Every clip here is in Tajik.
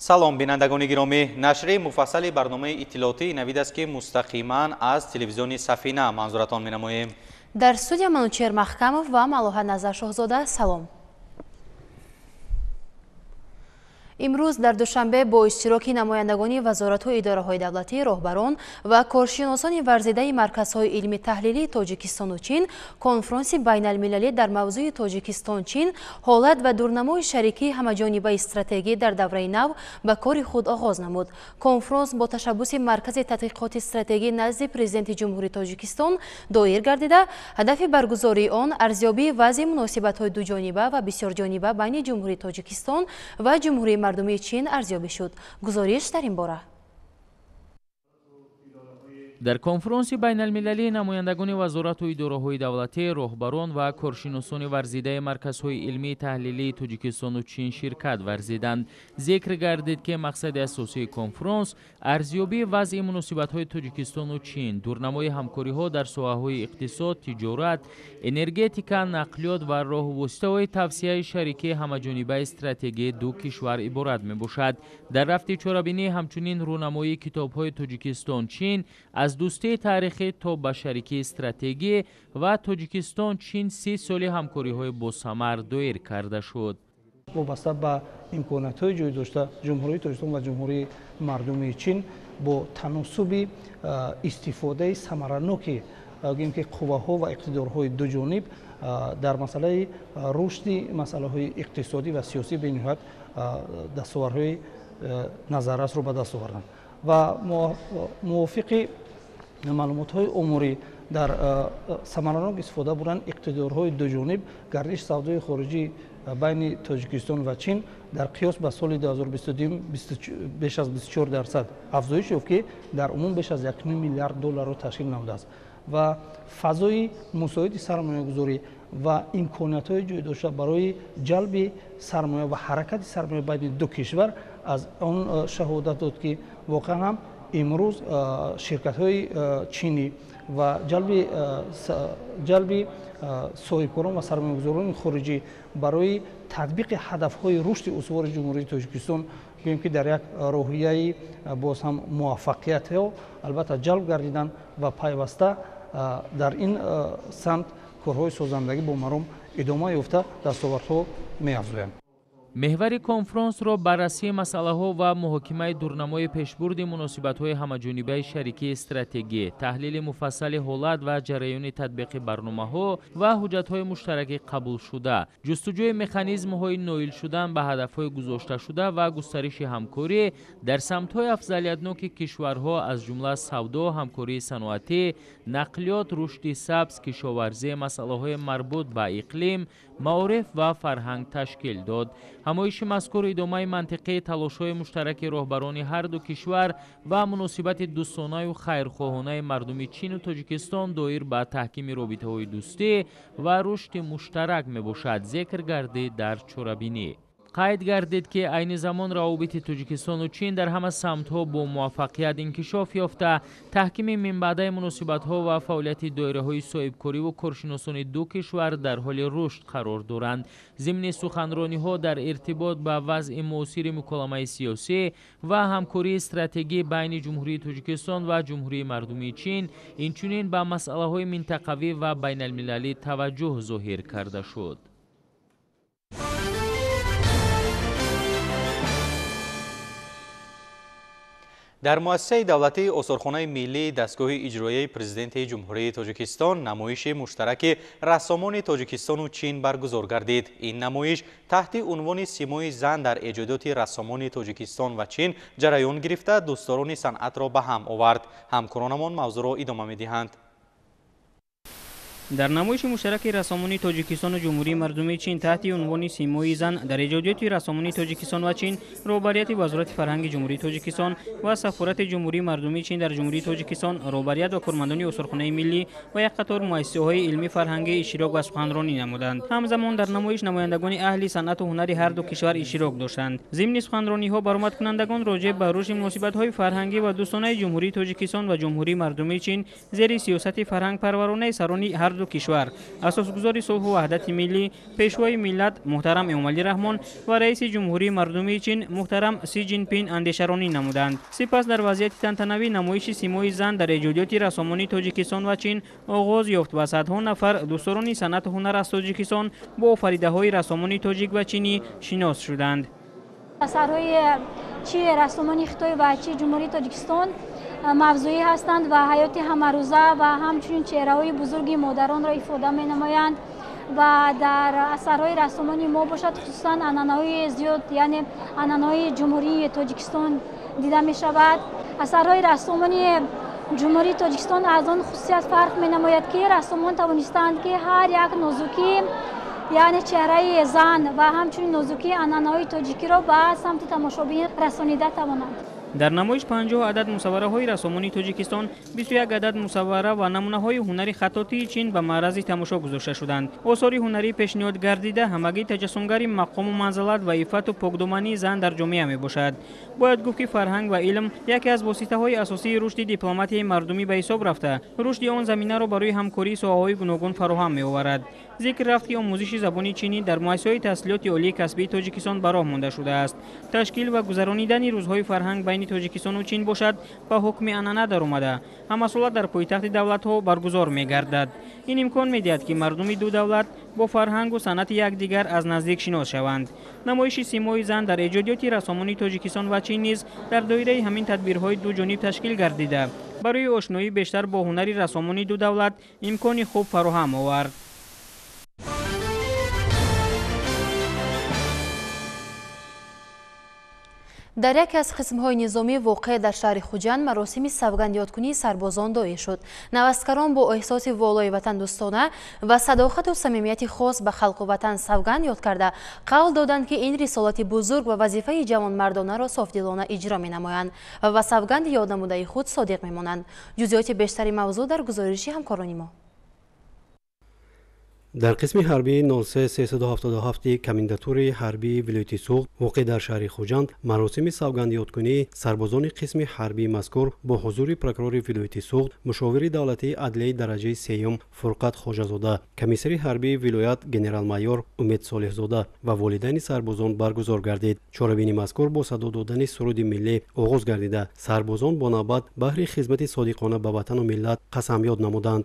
салом бинандагони гиромӣ, нашри муфассали барномаи иттилоотӣ инавид аст ки мустақиман аз телевизиони Сафина манзуратон менамоем. дар студия Манучер Маҳкамов ва Малоҳа Назар Шоҳзода салом. имрӯз дар душанбе бо иштироки намояндагони вазоратҳои идораҳои давлатӣ, роҳбарон ва коршиносони варзидаи марказҳои илми таҳлилии Тоҷикистону Чин конфронси байналмилалӣ дар мавзӯи Тоҷикистон-Чин ҳолат ва дурнамои шарикии ҳамаҷонибаи стратегӣ дар давраи нав ба кори худ оғоз намуд. Конфронс бо ташаббуси Маркази тадқиқоти стратегӣ назди Президенти Ҷумҳурии Тоҷикистон доир гардида, ҳадафи баргузории он арзёбии вазъи муносибатҳои дуҷониба ва бисёрҷониба байни Ҷумҳурии Тоҷикистон ва Ҷумҳурии мардумии Чин арзёбӣ шуд. гузориш дар ин бора. дар конфронси байналмилалии намояндагони вазорату идораҳои давлатӣ, роҳбарон ва коршиносони варзидаи марказҳои илмии таҳлилии Тоҷикистону Чин ширкат варзиданд. зикр гардид ки мақсади асосии конфронс арзёбии вазъи муносибатҳои Тоҷикистону Чин, дурнамои ҳамкориҳо дар соҳаҳои иқтисод, тиҷорат, энергетика, нақлиёт ва роҳвоситаҳои тавсеяи шарикии ҳамаҷонибаи стратегии ду кишвар иборат мебошад. дар рафти чорабинӣ ҳамчунин рӯнамоии китобҳои Тоҷикистон-Чин аз дӯстии таърихӣ то ба шарикии стратегӣ ва Тоҷикистон-Чин 30 соли ҳамкориҳои босамар доир карда шуд. вобаста ба имкониятҳои ҷойдошта ҷумҳурии Тоҷикистон ва ҷумҳурии мардумии Чин бо таносуби истифодаи самараноки гӯем ки қувваҳо ва иқтидорҳои дуҷониб дар масъалаи рушди масъалаҳои иқтисодӣ ва сиёсӣ бениҳоят дастоварҳои назаррасро ба даст оварданд ва мувофиқи маълумотҳои умурӣ дар самаранок истифода буранд иқтидорҳои дуҷониб гардиши савдои хориҷӣ байни Тоҷикистон ва Чин дар қиёс ба соли 2022 беш аз 24% афзоиш ёфт ки дар умум беш аз $1 миллиард ташкил намудааст ва фазои мусоиди сармоягузорӣ ва имкониятҳои ҷойдошта барои ҷалби сармоя ва ҳаракати сармоя байни ду кишвар аз он шаҳодат дод ки воқеан ҳам имрӯз ширкатҳои чинӣ ва ҷалби соҳибкорон ва сармоягузорони хориҷӣ барои татбиқи ҳадафҳои рушди устувори Ҷумҳурии Тоҷикистон гӯем ки дар як роҳияи боз ҳам муваффақиятҳо албатта ҷалб гардиданд ва пайваста дар ин самт корҳои созандагӣ бо маром идома ёфта дастовардҳо меафзоянд. меҳвари конфронсро баррасии масъалаҳо ва муҳокимаи дурнамои пешбурди муносибатҳои ҳамаҷонибаи шарикии стратегӣ, таҳлили муфассали ҳолат ва ҷараёни татбиқи барномаҳо ва ҳуҷҷатҳои муштараки қабулшуда, ҷустуҷӯи механизмҳои ноил шудан ба ҳадафҳои гузошташуда ва густариши ҳамкорӣ дар самтҳои афзалиятноки кишварҳо аз ҷумла савдо, ҳамкории саноатӣ, нақлиёт, рушди сабз, кишоварзӣ, масъалаҳои марбут ба иқлим, маориф ва фарҳанг ташкил дод. ҳамоиши мазкур идомаи мантиқии талошҳои муштараки роҳбарони ҳарду кишвар ва муносибати дӯстонаю хайрхоҳонаи мардуми Чину Тоҷикистон доир ба таҳкими робитаҳои дӯстӣ ва рушди муштарак мебошад, зикр гардид дар чорабинӣ. қайд гардид ки айни замон равобити Тоҷикистону Чин дар ҳама самтҳо бо муваффақият инкишоф ёфта, таҳкими минбаъдаи муносибатҳо ва фаъолияти доираҳои соҳибкориву коршиносони ду кишвар дар ҳоли рушд қарор доранд. зимни суханрониҳо дар иртибот ба вазъи муосири муколамаи сиёсӣ ва ҳамкории стратегӣ байни Ҷумҳурии Тоҷикистон ва Ҷумҳурии мардумии Чин инчунин ба масъалаҳои минтақавӣ ва байналмилалӣ таваҷҷӯҳ зоҳир карда шуд. дар муассисаи давлатии осорхонаи миллии дастгоҳи иҷроияи Президенти Ҷумҳурии Тоҷикистон намоиши муштараки рассомони Тоҷикистону Чин баргузор гардид. ин намоиш таҳти унвони симои зан дар эҷодиёти рассомони Тоҷикистон ва Чин ҷараён гирифта дӯстдорони санъатро ба ҳам овард. ҳамкоронамон мавзӯъро идома медиҳанд. дар намоиши муштараки рассомони Тоҷикистону Ҷумҳурии мардумии Чин таҳти унвони симои зан дар эҷодиёти рассомони Тоҷикистон ва Чин роҳбарияти Вазорати фарҳанги Ҷумҳурии Тоҷикистон ва Сафорати Ҷумҳурии мардумии Чин дар Ҷумҳурии Тоҷикистон, роҳбарият ва кормандони осорхонаи миллӣ ва як қатор муассисаҳои илмӣ фарҳангӣ иштирок ва суханронӣ намуданд. ҳамзамон дар намоиш намояндагони аҳли санъату ҳунари ҳарду кишвар иштирок доштанд. зимни суханрониҳо баромадкунандагон роҷеъ ба рушди муносибатҳои фарҳангӣ ва дӯстонаи Ҷумҳурии Тоҷикистон ва Ҷумҳурии мардумии Чин зери сиёсати фарҳангпарваронаи сарони ҳарду ду кишвар асосгузори сулҳу ваҳдати миллӣ пешвои миллат муҳтарам эмомалӣ раҳмон ва раиси ҷумҳурии мардумии чин муҳтарам Си Ҷинпин андешаронӣ намуданд. Сипас дар вазъияти тантанавӣ намоиши симои зан дар эҷодиёти рассомонии Тоҷикистон ва чин оғоз ёфт ва садҳо нафар дӯстдорони санъату ҳунар аз Тоҷикистон бо офаридаҳои рассомонии тоҷик ва чинӣ шинос шуданд. асарҳои чи рассомони Хитой ва чи ҷумҳурии Тоҷикистон мавзӯӣ ҳастанд ва ҳаёти ҳамарӯза ва ҳамчунин чеҳраҳои бузурги модаронро ифода менамоянд ва дар асарҳои рассомони мо бошад хусусан анъанаҳои зиёд, яъне анъанаҳои ҷумҳурии Тоҷикистон дида мешавад. асарҳои рассомони ҷумҳурии Тоҷикистон аз он хусусият фарқ менамояд ки рассомон тавонистанд ки ҳар як нозукӣ яъне чеҳраи зан ва ҳамчунин нозукии анъанаҳои тоҷикиро ба самти тамошобин расонида тавонанд. дар намоиш 50 адад мусаввараҳои рассомонии Тоҷикистон, 21 адад мусаввара ва намунаҳои ҳунари хаттотии чин ба маърази тамошо гузошта шуданд. осори ҳунарӣ пешниҳод гардида ҳамагӣ таҷассумгари мақому манзилат ва иффату покдомании зан дар ҷомеа мебошад. бояд гуфт ки фарҳанг ва илм яке аз воситаҳои асосии рушди дипломатияи мардумӣ ба ҳисоб рафта, рушди он заминаро барои ҳамкории соҳаҳои гуногун фароҳам меоварад. зикр рафт ки омӯзиши забони чинӣ дар муассисаҳои таҳсилоти олии касбии Тоҷикистон ба роҳ монда шудааст. ташкил ва гузаронидани рӯзҳои фарҳанг байни Тоҷикистону чин бошад ба ҳукми анъана даромада ҳамасола дар пойтахти давлатҳо баргузор мегардад. ин имкон медиҳад ки мардуми ду давлат бо фарҳангу санъати якдигар аз наздик шинос шаванд. намоиши симои зан дар эҷодиёти рассомонии Тоҷикистон ва чин низ дар доираи ҳамин тадбирҳои дуҷониб ташкил гардида барои ошноӣ бештар бо ҳунари рассомонии ду давлат имкони хуб фароҳам овард. дар яке аз қисмҳои низомӣ воқеъ дар шаҳри Хуҷанд маросими савгандёткунии сарбозон доир шуд. навасткарон бо эҳсоси волои ватандӯстона ва садоқату самимияти хос ба халқу ватан савганд ёд карда қавл доданд ки ин рисолати бузург ва вазифаи ҷавонмардонаро софдилона иҷро менамоянд ва савганди ёднамудаи худ содиқ мемонанд. ҷузъиёти бештари мавзӯъ дар гузориши ҳамкорони мо. дар қисми ҳарбии 0377 комендатураи ҳарбии вилояти суғд воқеъ дар шаҳри Хуҷанд маросими савгандёткунии сарбозони қисми ҳарбии мазкур бо ҳузури прокурори вилояти суғд, мушовири давлатии адлияи дараҷаи сеюм Фурқат Хоҷазода, комиссари ҳарбии вилоят генерал-майор Умед Солиҳзода ва волидайни сарбозон баргузор гардид. чорабини мазкур бо садо додани суруди миллӣ оғоз гардида сарбозон бо навбат баҳри хизмати содиқона ба ватану миллат қасамёд намуданд.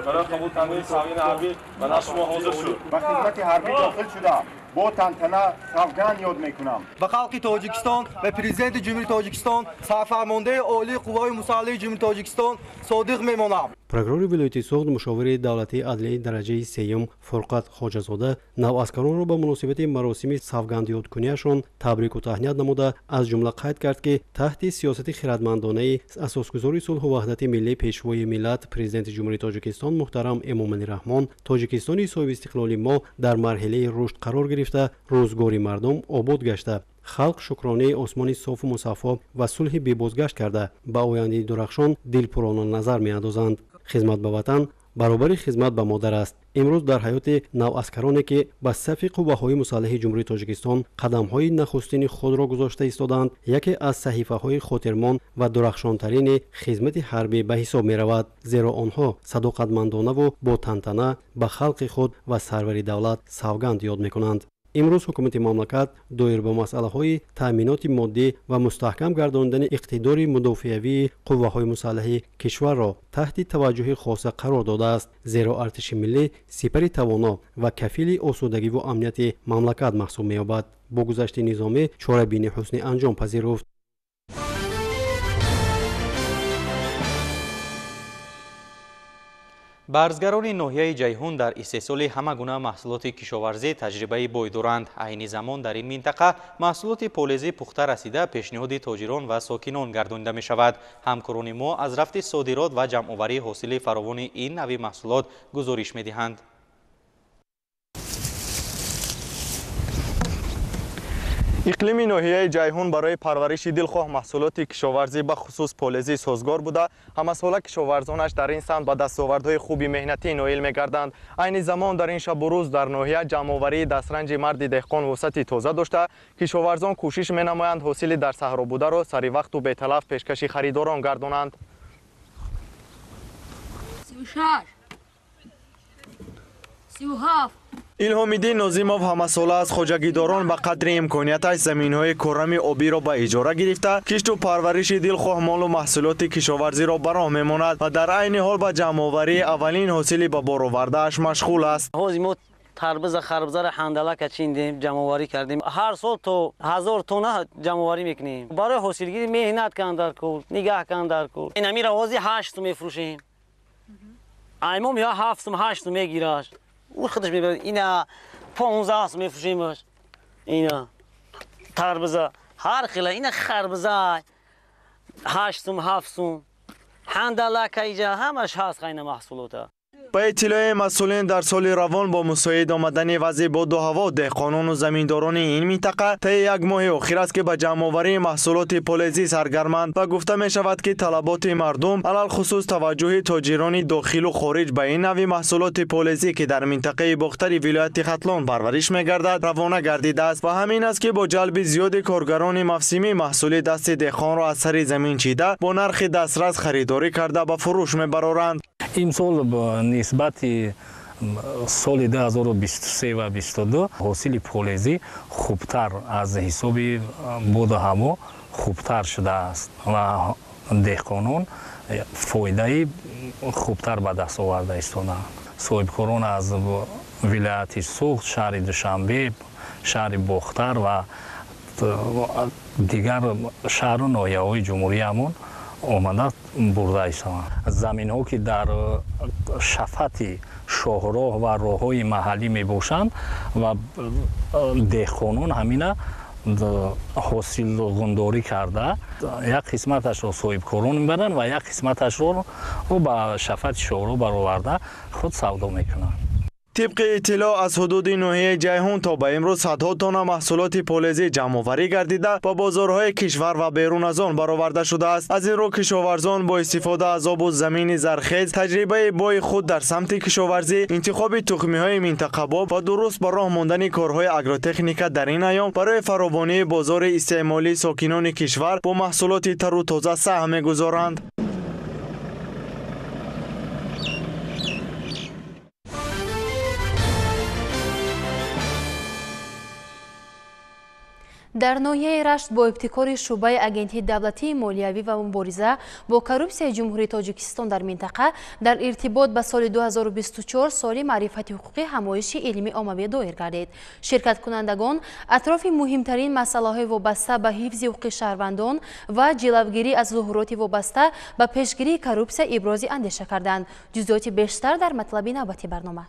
برای قبول تمرین ساوین حربی و نشما حاضر شد و خدمت حربی داخل شدم با تنتنه سوگند یاد میکنم به خلق تاجیکستان و پرزیدنت جمهوری تاجیکستان سرفرمانده عالی قوای مسلح جمهوری تاجیکستان صادق میمانم. прокурори вилояти суғд мушовири давлатии адлияи дараҷаи сеюм Фурқат Хоҷазода наваскаронро ба муносибати маросими савгандёткуниашон табрику таҳният намуда аз ҷумла қайд кард ки таҳти сиёсати хиратмандонаи асосгузори сулҳу ваҳдати миллӣ пешвои миллат президенти ҷумҳурии Тоҷикистон муҳтарам Эмомалӣ Раҳмон Тоҷикистони соҳиби истиқлоли мо дар марҳилаи рушд қарор гирифта рӯзгори мардум обод гашта халқ шукронии осмони софу мусаффо ва сулҳи бебозгашт карда ба ояндаи дурахшон дилпурона назар меандозанд. хизмат ба ватан баробари хизмат ба модар аст. имрӯз дар ҳаёти наваскароне ки ба сафи қувваҳои мусаллаҳи ҷумҳурии Тоҷикистон қадамҳои нахустини худро гузошта истоданд, яке аз саҳифаҳои хотирмон ва дурахшонтарини хизмати ҳарбӣ ба ҳисоб меравад, зеро онҳо садоқатмандонаву бо тантана ба халқи худ ва сарвари давлат савганд ёд мекунанд. имрӯз ҳукумати мамлакат доир ба масъалаҳои таъминоти моддӣ ва мустаҳкам гардонидани иқтидори мудофиавии қувваҳои мусаллаҳи кишварро таҳти таваҷҷӯҳи хоса қарор додааст, зеро артиши миллӣ сипари тавоно ва кафили осудагиву амнияти мамлакат маҳсуб меёбад. бо гузашти низомӣ чорабини ҳусни анҷом пазируфт. барзгарони ноҳияи ҷайҳун дар истеҳсоли ҳама гуна маҳсулоти кишоварзӣ таҷрибаи бой доранд. айни замон дар ин минтақа маҳсулоти полезӣ пухта расида пешниҳоди тоҷирон ва сокинон гардонида мешавад. ҳамкорони мо аз рафти содирот ва ҷамъоварии ҳосили фаровони ин нави маҳсулот гузориш медиҳанд. иқлими ноҳияи ҷайҳун барои парвариши дилхоҳ маҳсулоти кишоварзӣ ба хусус полезӣ созгор буда ҳамасола кишоварзонаш дар ин самт ба дастовардҳои хуби меҳнатӣ ноил мегарданд. айни замон дар ин шабу рӯз дар ноҳия ҷамъоварии дастранҷи марди деҳқон вусъати тоза дошта кишоварзон кӯшиш менамоянд ҳосили дар саҳробударо сари вақту беталаф пешкаши харидорон гардонанд. илҳомиддин нозимов ҳамасола аз хоҷагидорон ба қадри имконияташ заминҳои кӯрами обиро ба иҷора гирифта кишту парвариши дилхоҳ молу маҳсулоти кишоварзиро ба роҳ мемонад ва дар айни ҳол ба ҷамъоварии аввалин ҳосили ба боровардааш машғул аст. тарбуза харбузара ҳандалака чиндем ҷамъоварӣ кардем ҳар сол то 1000 тонна ҷамъоварӣ мекунем барои ҳосилгирӣ меҳнат кан дар кӯл нигаҳ кан дар кӯл инамира ҳози 8 сум мефурӯшем аймом ё 7 сум 8 сум мегираш ӯ худаш мебарад ина 15 сум мефурӯшемаш ина тарбуза ҳар хела ина харбуза 8 сум 7 сум ҳандалака иҷа ҳамаш ҳаст қайна маҳсулота. ба иттилои масъулин дар соли равон бо мусоид омадани вазъи боду ҳаво деҳқонону заминдорони ин минтақа таи як моҳи охир аст ки ба ҷамъоварии маҳсулоти полезӣ саргарманд ва гуфта мешавад ки талаботи мардум алалхусус таваҷҷӯҳи тоҷирони дохилу хориҷ ба ин нави маҳсулоти полезӣ ки дар минтақаи бохтари вилояти хатлон парвариш мегардад равона гардидааст ва ҳамин аст ки бо ҷалби зиёди коргарони мавсимӣ маҳсули дасти деҳқонро аз сари замин чида бо нархи дастрас харидорӣ карда ба фурӯш мебароранд. имсол нисбати соли 2023 ва 2022 ҳосили полезӣ хубтар аз ҳисоби боду ҳаво хубтар шудааст ва деҳқонон фоидаи хубтар ба даст оварда истодаанд. соҳибкорон аз вилояти суғд, шаҳри душанбе, шаҳри бохтар ва дигар шаҳру ноҳияҳои ҷумҳуриямон омада бурда истанд. заминҳо ки дар шафати шоҳроҳ ва роҳҳои маҳаллӣ мебошанд ва деҳқонон ҳамина ҳосилгундорӣ карда як қисматашро соҳибкорон мебаранд ва як қисматашро ба шафати шоҳроҳ бароварда худ савдо мекунанд. طبق اطلاع از حدود ناحیه جیهون تا به امروز صدها تن محصولات پولزی جمع‌آوری گردیده با بازارهای کشور و بیرون از آن برآورده شده است. از این رو کشاورزان با استفاده از آب و زمین زرخیز تجربه بای خود در سمت کشاورزی، انتخاب تخمی‌های منتخب‌آب و درست به راه ماندن کارهای آگروتکنیک در این ایام برای فراوانی بازار استعمالی ساکنان کشور با محصولات تر و تازه سهم می‌گذارند. дар ноҳияи рашт бо ибтикори шуъбаи агентии давлатии молиявӣ ва мубориза бо коррупсияи ҷумҳурии тоҷикистон дар минтақа дар иртибот ба соли 2024 соли маърифати ҳуқуқӣ ҳамоиши илми оммавӣ доир гардид. ширкаткунандагон атрофи муҳимтарин масъалаҳои вобаста ба ҳифзи ҳуқуқи шаҳрвандон ва ҷилавгирӣ аз зуҳуроти вобаста ба пешгирии коррупсия ибрози андеша карданд. ҷузъиёти бештар дар матлаби навбати барнома.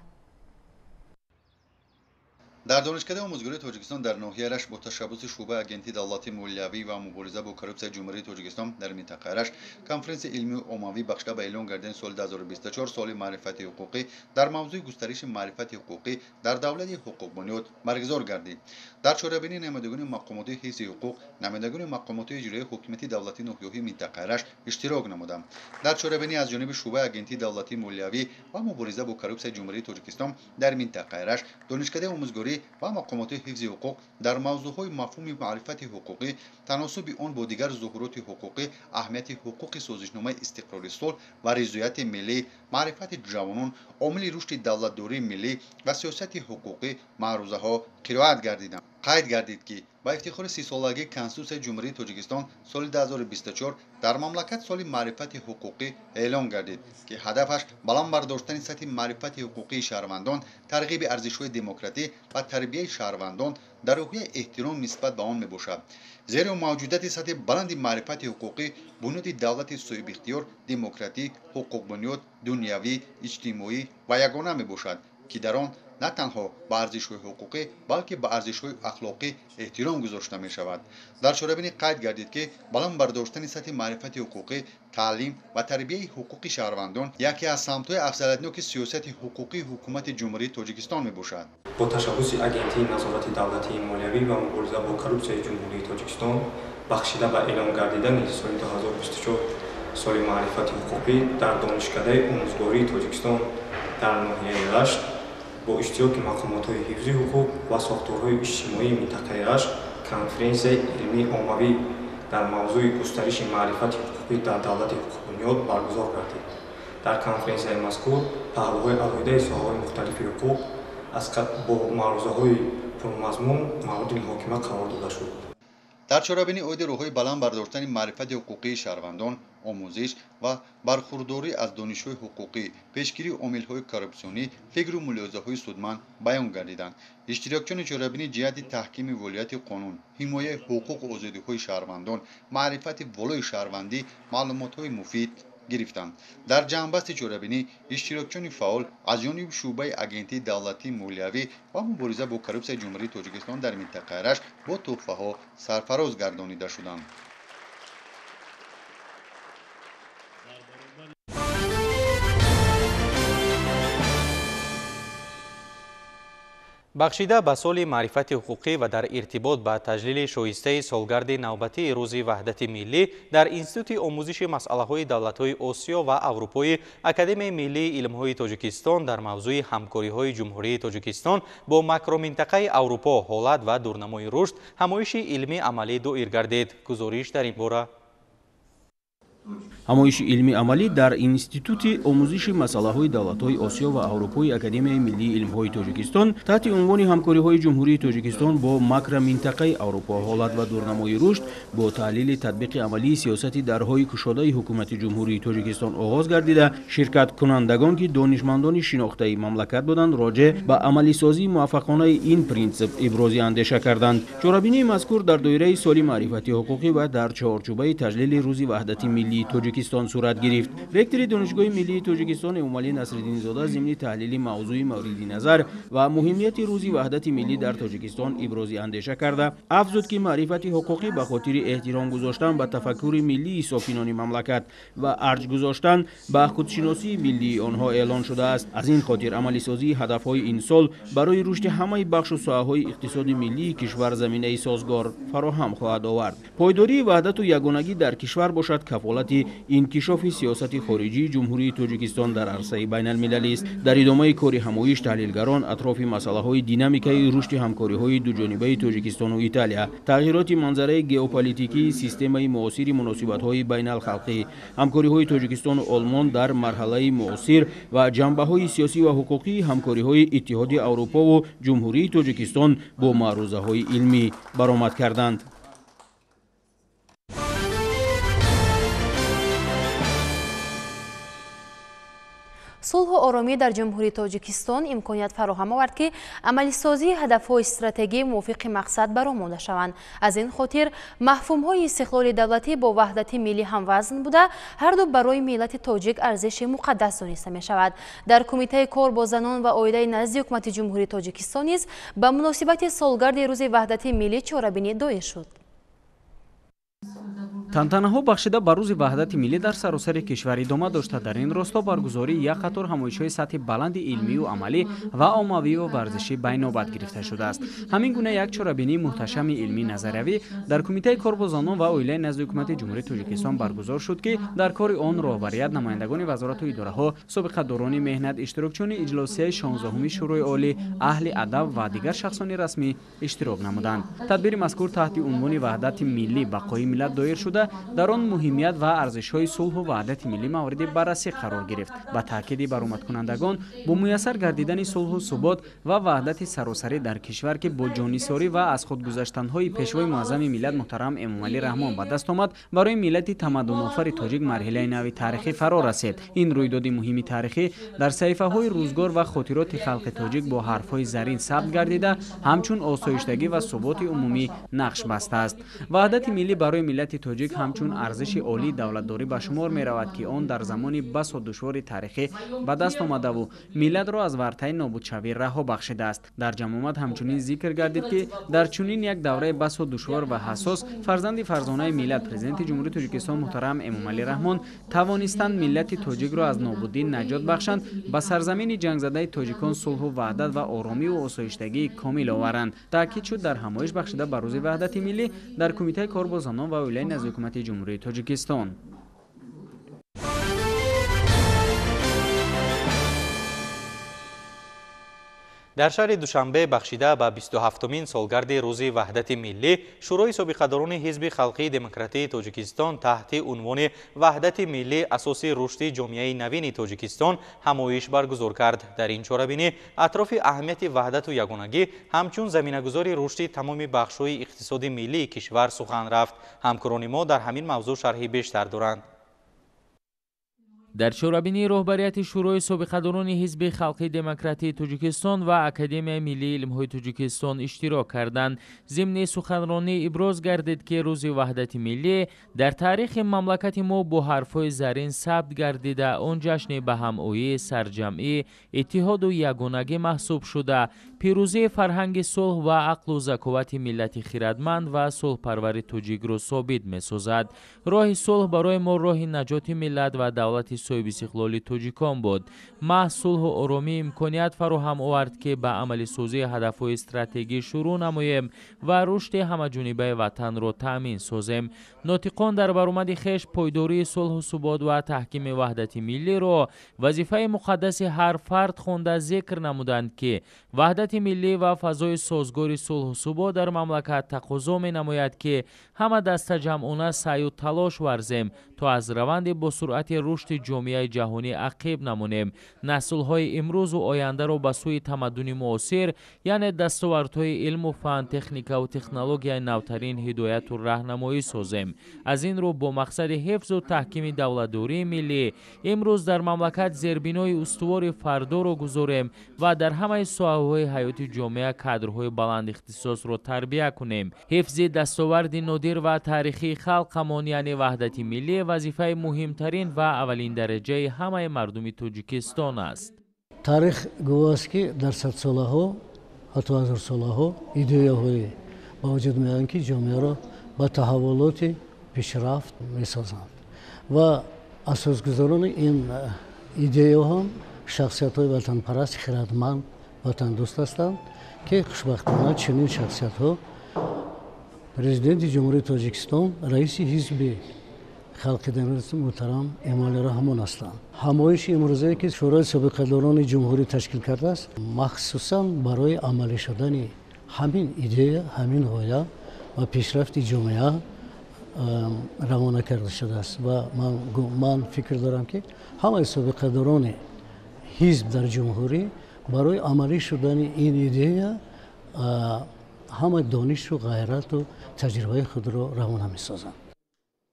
дар донишкадаи омӯзгории тоҷикистон дар ноҳияи рашт бо ташаббуси шуъбаи агентии давлатии молиявӣ ва мубориза бо коррупсияи ҷумҳурии тоҷикистон дар минтақаи рашт конференсияи илмию оммавӣ бахшида ба эълон гардидани соли 2024 соли маърифати ҳуқуқӣ дар мавзӯи густариши маърифати ҳуқуқӣ дар давлати ҳуқуқбунёд баргузор гардид. дар чорабинии намоядагони мақомоти ҳифзи ҳуқуқ, намоядагони мақомоти иҷроии ҳокимияти давлати ноҳиёҳии минтақаи рашт иштирок намуданд. дар чорабинӣ аз ҷониби шуъбаи агентии давлатии молиявӣ ва мубориза бо коррупсияи ҷумҳурии тоҷикистон дар минтақаи рашт донишкадаи омӯзгорӣ ва мақомоти ҳифзи ҳуқуқ дар мавзӯъҳои мафҳуми маърифати ҳуқуқӣ, таносуби он бо дигар зуҳуроти ҳуқуқӣ, аҳамияти ҳуқуқи созишномаи истиқрори сулҳ ва ризояти миллӣ, маърифати ҷавонон, омили рушди давлатдории миллӣ ва сиёсати ҳуқуқӣ маърузаҳо қироат гардиданд. қайд гардид ки ба ифтихори 30-солагии конститутсияи ҷумҳурии тоҷикистон соли 2024 дар мамлакат соли маърифати ҳуқуқӣ эълон гардид ки ҳадафаш баланд бардоштани сатҳи маърифати ҳуқуқии шаҳрвандон, тарғиби арзишҳои демократӣ ва тарбияи шаҳрвандон дар роҳияи эҳтиром нисбат ба он мебошад. зеро мавҷудияти сатҳи баланди маърифати ҳуқуқӣ бунёди давлати соҳибихтиёр, демократӣ, ҳуқуқбунёд, дунявӣ, иҷтимоӣ ва ягона мебошад ки дар он на танҳо ба арзишҳои ҳуқуқӣ, балки ба арзишҳои ахлоқӣ эҳтиром гузошта мешавад. дар чорабинӣ қайд гардид ки баланд бардоштани сатҳи маърифати ҳуқуқӣ, таълим ва тарбияи ҳуқуқи шаҳрвандон яке аз самтҳои афзалиятноки сиёсати ҳуқуқии ҳукумати ҷумҳурии тоҷикистон мебошад. бо ташаббуси агентии назорати давлатии молиявӣ ва мубориза бо коррупсияи ҷумҳурии тоҷикистон бахшида ба эълон гардидани соли 2024 соли маърифати ҳуқуқӣ дар донишкадаи омӯзгории тоҷикистон дар ноҳияи рашт бо иштироки мақомотҳои ҳифзи ҳуқуқ ва сохторҳои иҷтимоии минтақаи рашт конференсияи илмии оммавӣ дар мавзӯи густариши маърифати ҳуқуқӣ дар давлати ҳуқуқбунёд баргузор гардид. дар конференсияи мазкур паҳлӯҳои алоҳидаи соҳаҳои мухталифи ҳуқуқ با معروضه‌های پرمضمون مورد محاکمه قرار داده شد. در چاره‌بینی عهده روح‌های بلند برداشتن معرفت حقوقی شهروندان، آموزش و برخورداری از دانش‌های حقوقی، پیشگیری عامل‌های کارپسیونی، فکر و ملاحظه‌های سودمند بیان گردیدند. اشتراکچیان چاره‌بینی جهت تحکیم ولایت قانون، حمایت حقوق و آزادی‌های شهروندان، معرفت والای شهروندی، معلومات‌های مفید گرفتند. در جنبست چاره‌بینی اشتراکچیان فعال از جانب شعبه اگنتی دولتی مالیوی و مبارزه با کورپسیون جمهوری تاجیکستان در منطقه رش با تحفه‌ها سرفراز گردانیده شدند. بخشیده به سال معرفت حقوقی و در ارتباط به تجلیل شایسته سالگرد نوبتی روز وحدت ملی در انستیتوت آموزش مسئله‌های دولت‌های آسیا و اروپای اکادمی ملی علم‌های تاجیکستان در موضوع همکاری‌های جمهوری تاجیکستان با ماکرومنطقه اروپا حالت و دورنمای رشد همایش علمی عملی دایر گردید. گزارش در این باره. ҳамоиши илми амалӣ дар институти омӯзиши масъалаҳои давлатҳои осиё ва аврупои академияи миллии илмҳои тоҷикистон таҳти унвони ҳамкориҳои ҷумҳурии тоҷикистон бо макроминтақаи аврупо ҳолат ва дурнамои рушд бо таҳлили татбиқи амалии сиёсати дарҳои кушодаи ҳукумати ҷумҳурии тоҷикистон оғоз гардида ширкаткунандагон ки донишмандони шинохтаи мамлакат буданд роҷеъ ба амалисозии муваффақонаи ин принсип ибрози андеша карданд. чорабинии мазкур дар доираи соли маърифати ҳуқуқӣ ва дар чаҳорчӯбаи таҷлили рӯзи ваҳдати миллии тоҷикистон сурат гирифт. ректори донишгоҳи миллии тоҷикистон Эмомалӣ Насриддинзода зимни таҳлили мавзӯи мавриди назар ва муҳимияти рӯзи ваҳдати миллӣ дар тоҷикистон ибрози андеша карда афзуд ки маърифати ҳуқуқӣ ба хотири эҳтиром гузоштан ба тафаккури миллии сокинони мамлакат ва арҷ гузоштан ба худшиносии миллии онҳо эълон шудааст. аз ин хотир амалисозии ҳадафҳои ин сол барои рушди ҳамаи бахшу соҳаҳои иқтисоди миллии кишвар заминаи созгор фароҳам хоҳад овард. пойдории ваҳдату ягонагӣ дар кишвар бошад кафолати инкишофи сиёсати хориҷии ҷумҳурии тоҷикистон дар арсаи байналмилалист. дар идомаи кори ҳамоиш таҳлилгарон атрофи масъалаҳои динамикаи рушди ҳамкориҳои дуҷонибаи тоҷикистону италия, тағйироти манзараи геополитикии системаи муосири муносибатҳои байналхалқӣ, ҳамкориҳои тоҷикистону олмон дар марҳалаи муосир ва ҷанбаҳои сиёсӣ ва ҳуқуқии ҳамкориҳои иттиҳоди аврупову ҷумҳурии тоҷикистон бо маърузаҳои илмӣ баромад карданд. сулҳу оромӣ дар ҷумҳурии тоҷикистон имконият фароҳам овард ки амалисозии ҳадафҳои стратегии мувофиқи мақсад баромонда шаванд. аз ин хотир мафҳумҳои истиқлоли давлатӣ бо ваҳдати миллӣ ҳамвазн буда ҳарду барои миллати тоҷик арзиши муқаддас дониста мешавад. дар кумитаи кор бо занон ва оилаи назди ҳукумати ҷумҳурии тоҷикистон низ ба муносибати солгарди рӯзи ваҳдати миллӣ чорабинӣ доир шуд. тантанаҳо бахшида ба рӯзи ваҳдати миллӣ дар саросари кишвар идома дошта дар ин росто баргузории як қатор ҳамоишҳои сатҳи баланди илмию амалӣ ва оммавию варзишӣ байнобат гирифта шудааст. ҳамин гуна як чорабинии муҳташами илмии назариявӣ дар кумитаи кор бо занон ва оилаи назди ҳукумати ҷумҳурии тоҷикистон баргузор шуд ки дар кори он роҳбарият, намояндагони вазорату идораҳо, собиқадорони меҳнат, иштирокчиёни иҷлосияи 16-уми шӯрои олӣ, аҳли адаб ва дигар шахсони расмӣ иштирок намуданд. тадбири мазкур таҳти унвони ваҳдати миллӣ бақои миллат доир шуда дар он муҳимият ва арзишҳои сулҳу ваҳдати миллӣ мавриди баррасӣ қарор гирифт. ба таъкиди баромадкунандагон бо муяссар гардидани сулҳу субот ва ваҳдати саросарӣ дар кишвар ки бо ҷонисорӣ ва аз худгузаштанҳои пешвои муаззами миллат муҳтарам Эмомалӣ Раҳмон ба даст омад, барои миллати тамаддунофари тоҷик марҳилаи нави таърихӣ фаро расед. ин рӯйдоди муҳими таърихӣ дар саҳифаҳои рӯзгор ва хотироти халқи тоҷик бо ҳарфҳои зарин сабт гардида ҳамчун осоиштагӣ ва суботи умумӣ нақш бастааст. ваҳдати миллӣ барои миллати тоҷик ҳамчун арзиши олии давлатдорӣ ба шумор меравад ки он дар замони басо душвори таърихӣ ба даст омадаву миллатро аз вартаи нобудшавӣ раҳо бахшидааст. дар ҷамомат ҳамчунин зикр гардид ки дар чунин як давраи басо душвор ва ҳассос фарзанди фарзонаи миллат президенти ҷумҳурии тоҷикистон муҳтарам Эмомалӣ Раҳмон тавонистанд миллати тоҷикро аз нобудӣ наҷот бахшанд, ба сарзамини ҷангзадаи тоҷикон сулҳу ваҳдат ва оромию осоиштагии комил оваранд. таъкид шуд дар ҳамоиш бахшида ба рӯзи ваҳдати миллӣ дар кумитаи кор бо занон ва оилаи назди ҳукумати ҷумҳурии тоҷикистон. در شهر دوشنبه بخشیده به 27مین سالگرد روز وحدت ملی، شورای سابقه‌داران حزب خلقی دموکراتی تاجیکستان تحت عنوان وحدت ملی اساس رشد جامعه نوین تاجیکستان همایش برگزار کرد. در این چهاربینی اطراف اهمیت وحدت و یگانگی همچون زمینه‌گذاری رشد تمام بخش‌های اقتصاد ملی کشور سخن رفت. همکاران ما در همین موضوع شرح بیشتر دارند. در چهاربینی رهبریت شورای سابقه‌داران حزب خلقی دموکراتی تاجیکستان و اکادمی ملی علم‌های تاجیکستان اشتراک کردند. ضمن سخنرانی ابراز گردید که روز وحدت ملی در تاریخ مملکت ما با حرف‌های زرین ثبت گردیده آن جشن به همایی، سرجمعی، اتحاد و یگانگی محسوب شده، پیروزی فرهنگ صلح و عقل و ذکاوت ملت خردمند و صلح پرور تاجیک را ثابت می‌سازد. راه صلح برای ما راه نجات ملت و دولت صاحب استقلال تاجیکان بود. ما صلح و آرامی امکانیت فراهم آورد که به عملی سازی هدف‌های استراتژی شروع نماییم و رشد همه‌جانبه وطن را تأمین سازیم. ناطقان در برآمد خویش پایداری صلح و ثبات و تحکیم وحدت ملی را وظیفه مقدس هر فرد خوانده ذکر نمودند که وحدت ملی و فضای سازگار صلح و ثبات در مملکت تقاضا می‌نماید که همه دست جمعانه سعی و تلاش ورزیم تا از روند با سرعت رشد جامعه جهانی عقب نمانیم. نسل‌های امروز و آینده را به سوی تمدن معاصر یعنی دستاوردهای علم و فن، تکنیک و تکنولوژی نوترین هدایت و راهنمایی سازیم. از این رو با مقصد حفظ و تحکیم دولتداری ملی امروز در مملکت زیربنای استوار فردا را گذاریم و در همه ساحه‌های حیات جامعه کادرهای بلند اختصاص را تربیت کنیم. حفظ دستاورد نادر و تاریخی خلقمان یعنی وحدت ملی وظیفه مهمترین و اولین درجه همه مردم تاجیکستان است. تاریخ گواه است که در 100 ساله‌ها حتی 1000 ساله‌ها ایده‌های با وجود میآیند که جامعه را با تحولات پیشرفت می‌سازند و اساسگذاران این ایده هم شخصیت‌های وطنپرست خردمند وطن دوست هستند که خوشبختانه چنین شخصیت‌ها پرزیدنت جمهوری تاجیکستان، رئیس حزب خلق دموکراسی محترم امالی رحمان هستند. همایش امروزی که شورای سابقه‌داران جمهوری تشکیل کرده است مخصوصاً برای عملی شدن همین ایده، همین غایه و پیشرفت جامعه روانه کرده شده است و من فکر دارم که همه سابقه‌داران حزب در جمهوری برای عملی شدن این ایده همه دانش و غیرت و تجربه خود را روانه می‌سازند.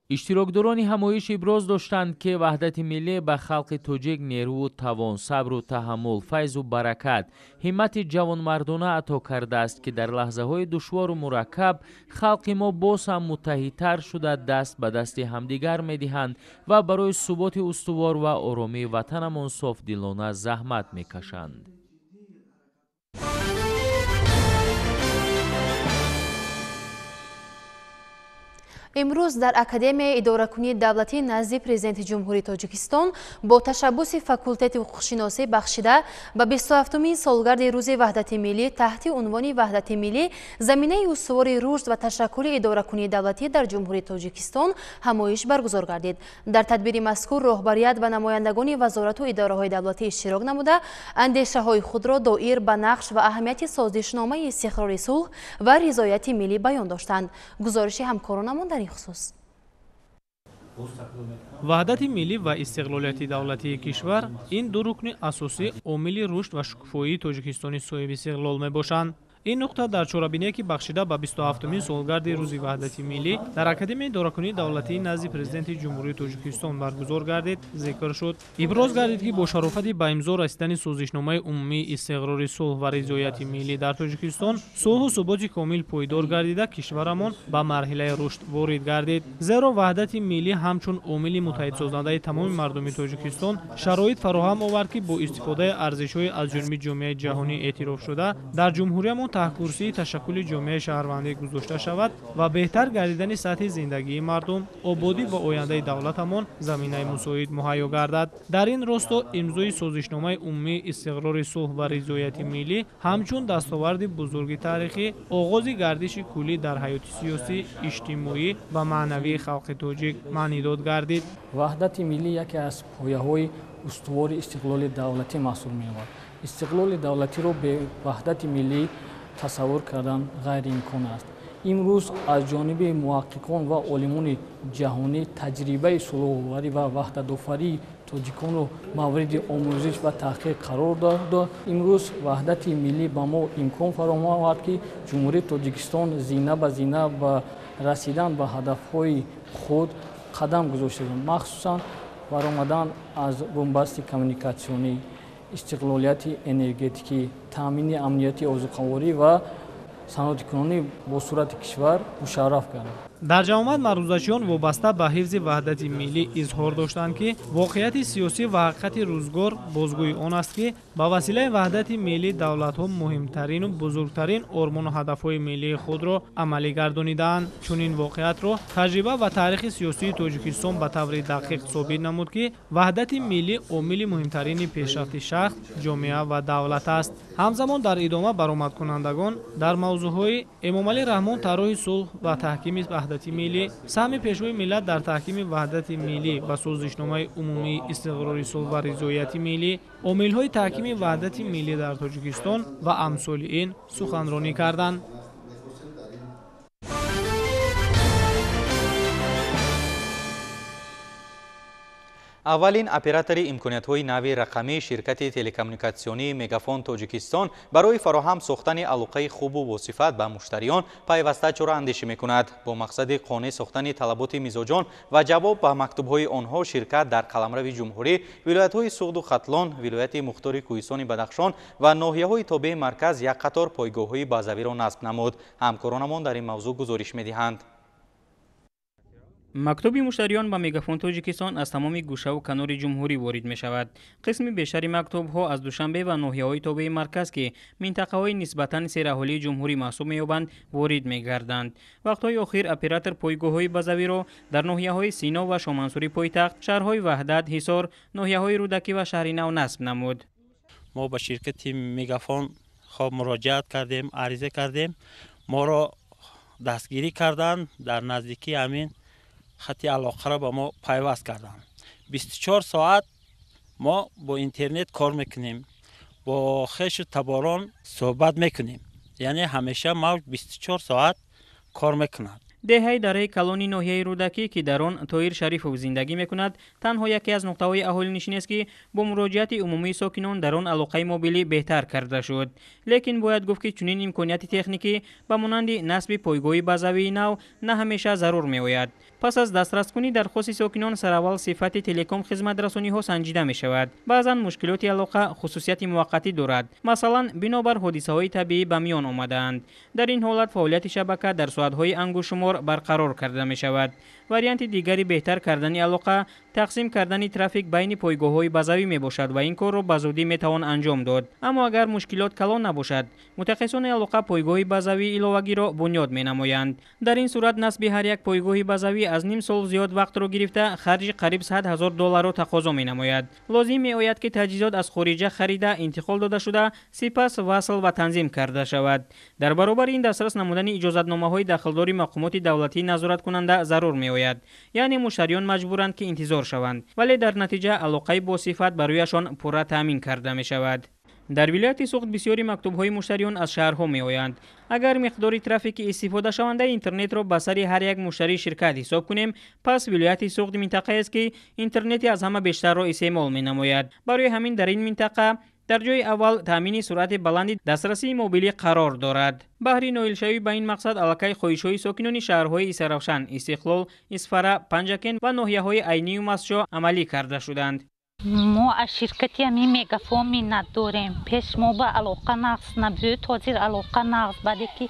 اشتراکداران همایش ابراز داشتند که وحدت ملی به خلق تاجیک نیرو و توان، صبر و تحمل، فیض و برکت، همت جوانمردانه عطا کرده است که در لحظه‌های دشوار و مرکب خلق ما باز هم متحدتر شده دست به دست همدیگر می‌دهند و برای ثبات استوار و آرامی وطنمان صافدلانه زحمت می‌کشند. امروز در اکادمی اداره‌کنی دولتی نزد پرزیدنت جمهوری تاجیکستان با تشبث فاکولته حقوق‌شناسی بخشیده به 27مین سالگرد روز وحدت ملی تحت عنوان وحدت ملی زمینه استوار رشد و تشکل اداره‌کنی دولتی در جمهوری تاجیکستان همایش برگزار گردید. در تدبیر مذکور رهبریت و نمایندگان وزارت و اداره‌های دولتی اشتراک نموده اندیشه‌های خود را دایر به نقش و اهمیت سازشنامه استقرار صلح و رضایت ملی بیان داشتند. گزارش همکارانمان در خصوص. وحدت ملی و استقلالیت دولتی کشور این دو رکن اساسی عامل رشد و شکوفایی تاجیکستان صاحب استقلال میباشند. این نقطه در چهاربینی که بخشیده به 27مین سالگرد روز وحدت ملی در اکادمی اداره‌کنی دولتی نزد پرزیدنت جمهوری تاجیکستان برگزار گردید ذکر شد. ابراز گردید که با شرافت به امضا رسیدن سازشنامه عمومی استقرار صلح و رضایت ملی در تاجیکستان صلح و ثبات کامل پایدار گردیده کشورمان به مرحله رشد وارد گردید. زیرا وحدت ملی همچون عامل متحد سازنده تمام مردم تاجیکستان شرایط فراهم آورد که با استفاده ارزش‌های از جانب جامعه جهانی اعتراف شده در جمهوریمان تحکورسی تشکل جامعه شهروندی گذاشته شود و بهتر گردیدن سطح زندگی مردم، آبادی و آینده دولتمان زمینه مساعد مهیا گردد. در این راستا امضای سازشنامه عمومی استقرار صلح و رضایت ملی همچون دستاورد بزرگ تاریخی آغاز گردش کلی در حیات سیاسی، اجتماعی و معنوی خلق تاجیک معنی داد گردید. وحدت ملی یکی از پایه‌های استوار استقلال دولتی محسوب می‌شود. استقلال دولتی رو به وحدت ملی تصور کردن غیر امکان است. امروز از جانب محققان و عالمان جهانی تجربه صلح‌آوری و وحدت‌آفری توجیکان رو مورد آموزش و تحقیق قرار داد. امروز وحدت ملی به ما امکان فراهم آورد که جمهوری تاجیکستان زینه به زینه و رسیدن به هدف‌های خود قدم گذاشته، مخصوصا برآمدن از بنبست کمیونیکاسیونی، استقلالیت انرژتیکی، تامین امنیتی اوزقواری و صنعتی‌کنی با صورت کشور مشرف کرد. дар ҷамоат маърузачиён вобаста ба ҳифзи ваҳдати миллӣ изҳор доштанд ки воқеияти сиёсӣ ва ҳақиқати рӯзгор бозгӯи он аст ки ба василаи ваҳдати миллӣ давлатҳо муҳимтарину бузургтарин ормону ҳадафҳои миллии худро амалӣ гардонидаанд. чунин воқеиятро таҷриба ва таърихи сиёсии тоҷикистон ба таври дақиқ собит намуд ки ваҳдати миллӣ омили муҳимтарини пешрафти шахс, ҷомеа ва давлат аст. ҳамзамон дар идома баромадкунандагон дар мавзӯъҳои эмомалӣ раҳмон тарроҳи сулҳ ва таҳкими ваҳдати миллӣ, саҳми пешвои миллат дар таҳкими ваҳдати миллӣ ва созишномаи умумии истиқрори сулҳ ва ризояти миллӣ, омилҳои таҳкими ваҳдати миллӣ дар Тоҷикистон ва амсоли ин суханронӣ карданд. аввалин оператори имкониятҳои нави рақамии ширкати телекоммуникатсионии Мегафон Тоҷикистон барои фароҳам сохтани алоқаи хубу босифат ба муштариён пайваста чораандешӣ мекунад. бо мақсади қонеъ сохтани талаботи мизоҷон ва ҷавоб ба мактубҳои онҳо ширкат дар қаламрави ҷумҳурӣ, вилоятҳои Суғду Хатлон, вилояти Мухтори Кӯҳистони Бадахшон ва ноҳияҳои тобеи марказ як қатор пойгоҳҳои базавиро насб намуд. ҳамкоронамон дар ин мавзӯъ гузориш медиҳанд. мактуби муштариён ба Мегафон Тоҷикистон аз тамоми гӯшаву канори ҷумҳурӣ ворид мешавад. қисми бешари мактубҳо аз Душанбе ва ноҳияҳои тобеи марказ ки минтақаҳои нисбатан сераҳолии ҷумҳурӣ маҳсуб меёбанд ворид мегарданд. вақтҳои охир оператор пойгоҳҳои базавиро дар ноҳияҳои Сино ва Шомансури пойтахт, шаҳрҳои Ваҳдат, Ҳисор, ноҳияҳои Рӯдакӣ ва шаҳри Нав насб намуд. мо ба ширкати Мегафон хоб муроҷиат кардем, ариза кардем, моро дастгирӣ карданд, дар наздикии амин хати алоқаро ба мо пайваст карданд. 24 соат мо бо интернет кор мекунем, бо хешу таборон суҳбат мекунем, яъне ҳамеша мавҷ 24 соат кор мекунад. деҳаи дараи калони ноҳияи Рӯдакӣ ки дар он Тоҳир Шарифов зиндагӣ мекунад, танҳо яке аз нуқтаҳои аҳолинишинест ки бо муроҷиати умумии сокинон дар он алоқаи мобилӣ беҳтар карда шуд. лекин бояд гуфт ки чунин имконияти техникӣ ба монанди насби пойгоҳи базавии нав на ҳамеша зарур меояд. пас аз дастраскунӣ дархости сокинон сараввал сифати телеком хизматрасониҳо санҷида мешавад. баъзан мушкилоти алоқа хусусияти муваққатӣ дорад, масалан бинобар ҳодисаҳои табиӣ ба миён омадаанд. дар ин ҳолат фаъолияти шабака дар соатҳои ангушумор барқарор карда мешавад. варианти дигари беҳтар кардани алоқа тақсим кардани трафик байни пойгоҳҳои базавӣ мебошад ва ин корро ба зудӣ метавон анҷом дод. аммо агар мушкилот калон набошад, мутахассисони алоқа пойгоҳи базавии иловагиро бунёд менамоянд. дар ин сурат насби ҳар як пойгоҳи базавӣ аз ним сол зиёд вақтро гирифта харҷи қариб $100,000 тақозо менамояд. лозим меояд ки таҷҳизот аз хориҷа харида, интиқол дода шуда, сипас васл ва танзим карда шавад. дар баробари ин дастрас намудани иҷозатномаҳои дахлдори мақомоти давлатии назораткунанда зарур меояд. яъне муштариён маҷбуранд ки интизор шаванд, вале дар натиҷа алоқаи босифат барояшон пурра таъмин карда мешавад. дар вилояти Суғд бисёри мактубҳои муштариён аз шаҳрҳо меоянд. агар миқдори трафики истифодашавандаи интернетро ба сари ҳар як муштарии ширкат ҳисоб кунем, пас вилояти Суғд минтақаест ки интернети аз ҳама бештарро истеъмол менамояд. барои ҳамин дар ин минтақа дар ҷои аввал таъмини суръати баланди дастрасии мобилӣ қарор дорад. баҳри ноилшавӣ ба ин мақсад аллакай хоҳишҳои сокинони шаҳрҳои Исаравшан, Истиқлол, Исфара, Панҷакен ва ноҳияҳои Айнию Масҷо амалӣ карда шуданд. мо аз ширкати ҳамин Мегафон миннат дорем. пеш мо ба алоқа нақс набуд, ҳозир алоқа нақс баъде ки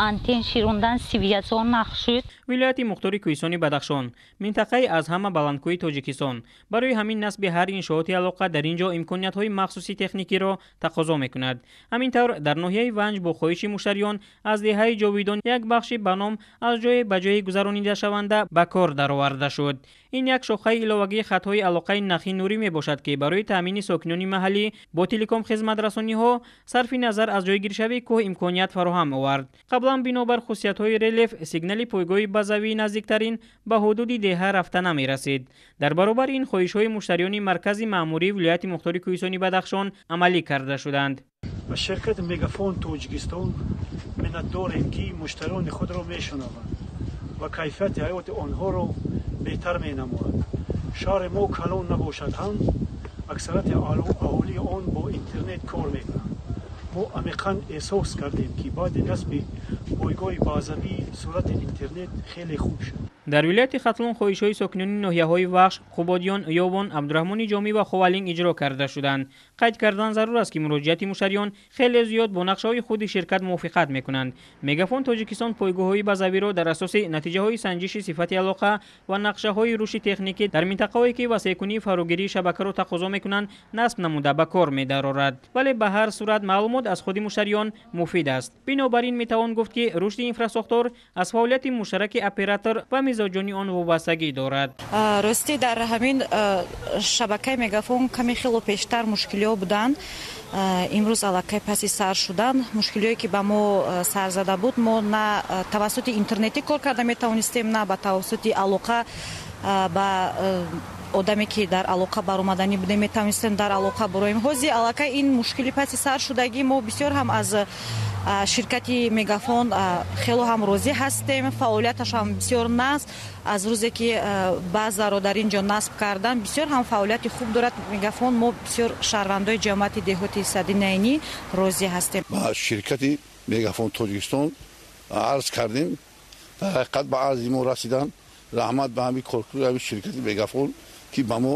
антен широндан связон нақс шуд. вилояти Мухтори Кӯҳистони Бадахшон, минтақаи аз ҳама баландкӯҳи Тоҷикистон. барои ҳамин насби ҳар иншооти алоқа дар ин ҷо имкониятҳои махсуси техникиро тақозо мекунад. ҳамин тавр дар ноҳияи Ванҷ бо хоҳиши муштариён аз деҳаи ҷовидон як бахши ба ном аз ҷое ба ҷое гузаронида шаванда ба кор дароварда шуд. ин як шохаи иловагии хатҳои алоқаи нахи нурӣ мебошад ки барои таъмини сокинони маҳаллӣ бо телеком хизматрасониҳо сарфи назар аз ҷойгиршавии кӯҳ имконият фароҳам овард. қаблан бинобар хусусиятҳои релеф сигнали пойгоҳи базавии наздиктарин ба ҳудуди деҳа рафта намерасид. дар баробар ин хоҳишҳои муштариёни маркази маъмурии вилояти мухтори кӯҳистони Бадахшон амалӣ карда шуданд. و شرکت مگافون تاجیکستان منتظریم که مشتریان خود را میشنوند و کیفیت حیات آنها را بهتر مینماید. شهر ما کلان نباشد هم اکثریت اهالی آن با اینترنت کار میکنند. ما عمیقاً احساس کردیم که بعد نصب پایگاه بازوی سرعت اینترنت خیلی خوب شد. дар вилояти Хатлон хоҳишҳои сокинони ноҳияҳои Вахш, Хубодиён, Ёбон, Абдурахмони Ҷомӣ ва Ховалин иҷро карда шуданд. қайд кардан зарур аст ки муроҷиати муштариён хеле зиёд бо нақшаҳои худи ширкат мувофиқат мекунанд. Мегафон Тоҷикистон пойгоҳҳои базавиро дар асоси натиҷаҳои санҷиши сифати алоқа ва нақшаҳои рушди техникӣ дар минтақаҳое ки васеъкунии фарогирии шабакаро тақозо мекунанд насб намуда ба кор медарорад. вале ба ҳар сурат маълумот аз худи муштариён муфид аст. бинобар ин метавон гуфт ки рушди инфрасохтор аз фаъолияти муштараки оператор ва мизоҷони он вобастагӣ дорад. рости дар ҳамин шабакаи мегафон каме хело пештар мушкилиҳо буданд. имрӯз аллакай паси сар шудан. мушкилиҳое ки ба мо сар зада буд, мо на тавассути интернетӣ кор карда метавонистем, на ба тавассути алоқа ба одаме ки дар алоқа баромаданӣ будем метавонистем дар алоқа бароем. ҳозир аллакай ин мушкили паси сар шудагӣ мо бисёр ҳам аз ширкати мегафон хело ҳам розӣ ҳастем. фаъолияташ ҳам бисёр наст. аз рӯзе ки баъзаро дар ин ҷо насб кардан бисёр ҳам фаъолияти хуб дорад мегафон. мо бисёр шаҳрвандои ҷамъияти деҳоти сади найнӣ розӣ ҳастем. ба ширкати мегафон Тоҷикистон арз кардем. дар ҳақиқат ба арзи мо расидан. раҳмат ба ҳамин коркӯрави ширкати мегафон ки ба мо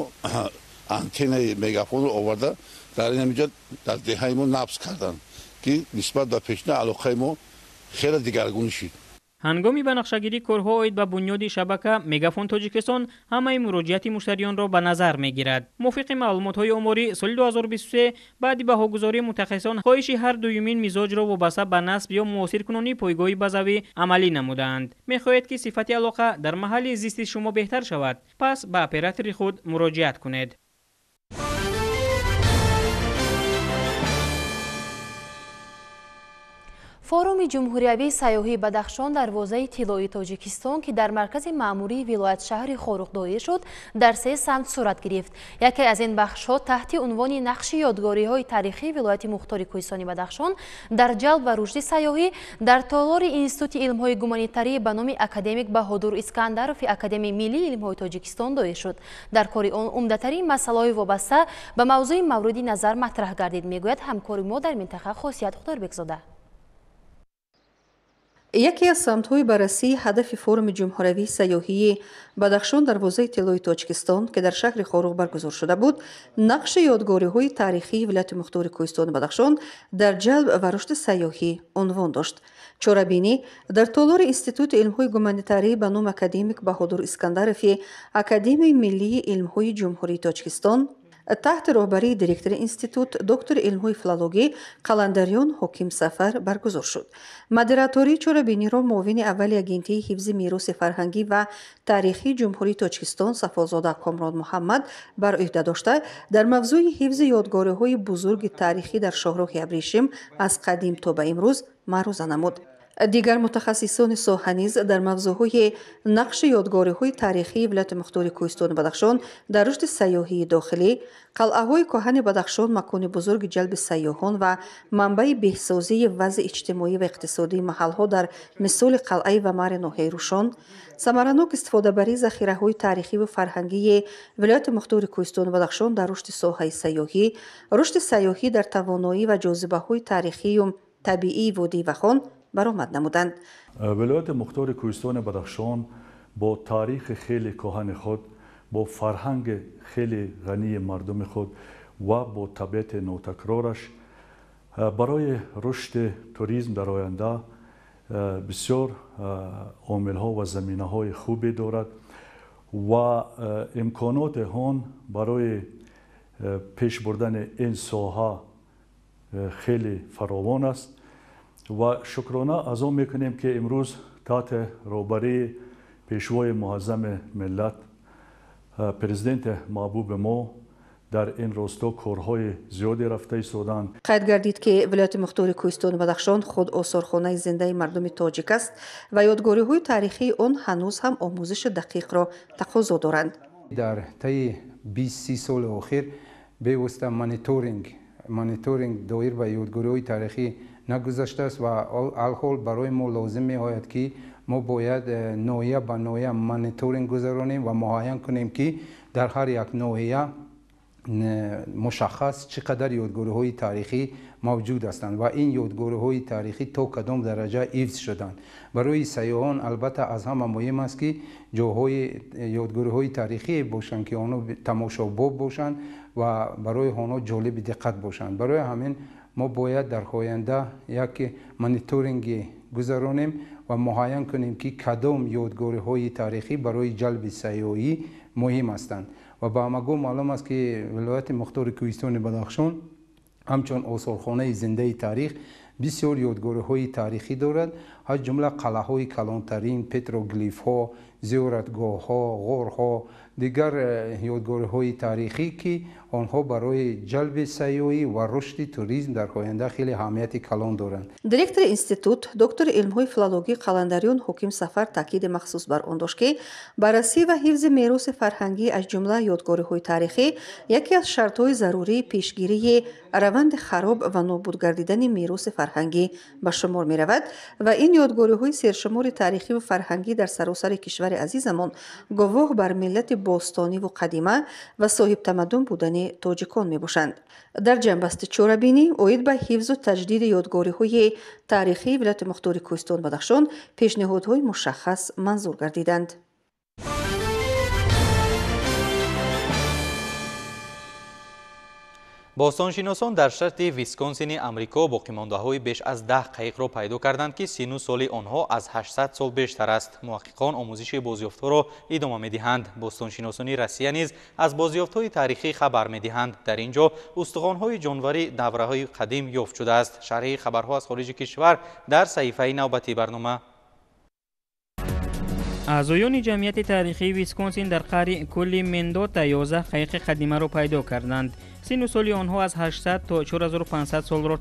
антеннаи мегафонро оварда дар ин ҳамиҷо дар деҳаи мо набз карданд ки нисбат ба пешна алоқаи мо хеле дигаргун шид. ҳангоми ба нақшагирии корҳо оид ба бунёди шабака, Мегафон Тоҷикистон ҳамаи муроҷиати муштариёнро ба назар мегирад. мувофиқи маълумотҳои оморӣ, соли 2023 баъди баҳогузории мутахассисон хоҳиши ҳар дуюмин мизоҷро вобаста ба насб ё муосиркунонии пойгоҳи базавӣ амалӣ намуданд. мехоҳед ки сифати алоқа дар маҳалли зисти шумо беҳтар шавад, пас ба оператори худ муроҷиат кунед. форуми ҷумҳуриявии сайёҳии Бадахшон дарвозаи тиллои Тоҷикистон ки дар маркази маъмурии вилоят шаҳри Хорух доир шуд, дар се самт сурат гирифт. яке аз ин бахшҳо таҳти унвони нақши ёдгориҳои таърихии вилояти мухтори кӯҳистони Бадахшон дар ҷалб ва рушди сайёҳӣ дар толори Институти илмҳои гуманитарӣ ба номи академик Баҳодур Искандарови Академияи Миллии илмҳои Тоҷикистон доир шуд. дар кори он умдатарин масъалаҳои вобаста ба мавзӯи мавриди назар матраҳ гардид, мегӯяд ҳамкори мо дар минтақа Хосият Худорбекзода. яке аз самтҳои баррасии ҳадафи форуми ҷумҳуриявии сайёҳии Бадахшон дарвозаи тиллои Тоҷикистон ки дар шаҳри Хорух баргузор шуда буд, нақши ёдгориҳои таърихии вилояти мухтори кӯҳистони Бадахшон дар ҷалб ва рушди сайёҳӣ унвон дошт. чорабинӣ дар толори Институти илмҳои гуманитарӣ ба номи академик Баҳодур Искандарови Академияи Миллии илмҳои ҷумҳурии Тоҷикистон таҳти роҳбарии директори институт доктори илмҳои филологӣ Қаландарён Ҳоким Сафар баргузор шуд. модератории чорабиниро муовини аввали агентии ҳифзи мероси фарҳангӣ ва таърихии ҷумҳурии Тоҷикистон Сафозода Комрон Муҳаммад бар ӯҳда дошта дар мавзӯи ҳифзи ёдгориҳои бузурги таърихӣ дар шоҳроҳи Абришим аз қадим то ба имрӯз маъруза намуд. дигар мутахассисони соҳа низ дар мавзӯъҳои нақши ёдгориҳои таърихии вилояти мухтори кӯҳистони Бадахшон дар рушди сайёҳии дохилӣ, қалъаҳои коҳани Бадахшон макони бузурги ҷалби сайёҳон ва манбаи беҳсозии вазъи иҷтимоӣ ва иқтисодии маҳалҳо дар мисоли қалъаи Вамари ноҳияи Рӯшон, самаранок истифодабарии захираҳои таърихиву фарҳангии вилояти мухтори кӯҳистони Бадахшон дар рушди соҳаи сайёҳӣ, рушди сайёҳӣ дар тавоноӣ ва ҷозибаҳои таърихию табиии водии Вахон баромад намуданд. вилояти мухтори кӯҳистони Бадахшон бо таърихи хеле коҳани худ, бо фарҳанги хеле ғании мардуми худ ва бо табиати нотакрораш барои рушди туризм дар оянда бисёр омилҳо ва заминаҳои хубе дорад ва имконоти он барои пеш бурдани ин соҳа хеле фаровон аст. ва шукрона аз он мекунем ки имрӯз таҳти роҳбарии пешвои муаззами миллат президенти маҳбуби мо در این راستا کارهای زیادی رفته ایستادند. قید گردید که ولایت مختار کوهستان بدخشان خود آثارخانه زنده مردم تاجیک است و یادگاری‌های تاریخی آن هنوز هم آموزش دقیق را تقاضا دارند. در طی 20-30 سال اخیر بیوسته مانیتورینگ دایر به یادگاری‌های تاریخی نگذشته است و الحال برای ما لازم می‌آید که ما باید ناحیه به ناحیه مانیتورینگ گذرانیم و معاین کنیم که در هر یک ناحیه مشخص چقدر یادگاری‌های تاریخی موجود هستند و این یادگاری‌های تاریخی تا کدام درجه حفظ شدند. برای سیاحان البته از همه مهم است که جاهای یادگاری‌های تاریخی باشند که آنها تماشاباب باشند و برای آنها جالب دقت باشند. برای همین ما باید در آینده یک مانیتورینگ گذرانیم و معاین کنیم که کدام یادگاری‌های تاریخی برای جلب سیاحی مهم هستند. و با همگو معلوم است که ولایت مختار کوهستان بدخشان همچون آثارخانه زنده تاریخ بسیار یادگاری‌های تاریخی دارد، از جمله قلعه‌های کلانترین، پتروگلیف‌ها، زیارتگاه‌ها، غارها، دیگر یادگاری‌های تاریخی که آنها برای جلب سیاحی و رشد توریسم در آینده خیلی اهمیت کلان دارند. دیرکتور اینستیتوت دکتر علم‌های فیلولوژی قلندریان حکیم سفر تاکید مخصوص بر آن داشت که بررسی و حفظ میراث فرهنگی از جمله یادگاری‌های تاریخی یکی از شرط‌های ضروری پیشگیری روند خراب و نابود گردیدن میراث فرهنگی به شمار می‌رود و این یادگاری‌های سرشمار تاریخی و فرهنگی در سراسر کشور عزیزمان گواه بر ملت باستانی و قدیمه و صاحب تمدن بودن تاجیکان میباشند. در جنبست چوربینی اوید به حفظ و تجدید یادگاری‌های تاریخی ولایت مختار کوهستان بدخشان پیشنهادهای مشخص منظور گردیدند. باستانشناسان در شرط ویسکونسین امریکا باقیمانده‌های بیش از 10 قایق را پیدا کردند که سن سال آنها از 800 سال بیشتر است. محققان آموزش بازیافت‌ها را ادامه می‌دهند. باستانشناسان روسیه نیز از بازیافت‌های تاریخی خبر می‌دهند. در اینجا استخوان‌های جانوری دوره‌های قدیم یافت شده است. شرح خبرها از خارج کشور در صحیفه نوبتی برنامه. اعضایان جمعیت تاریخی ویسکونسین در قاره کل مندوتا 11 قایق قدیمه را پیدا کردند. سن و سال آنها از 800 تا 4500 سال را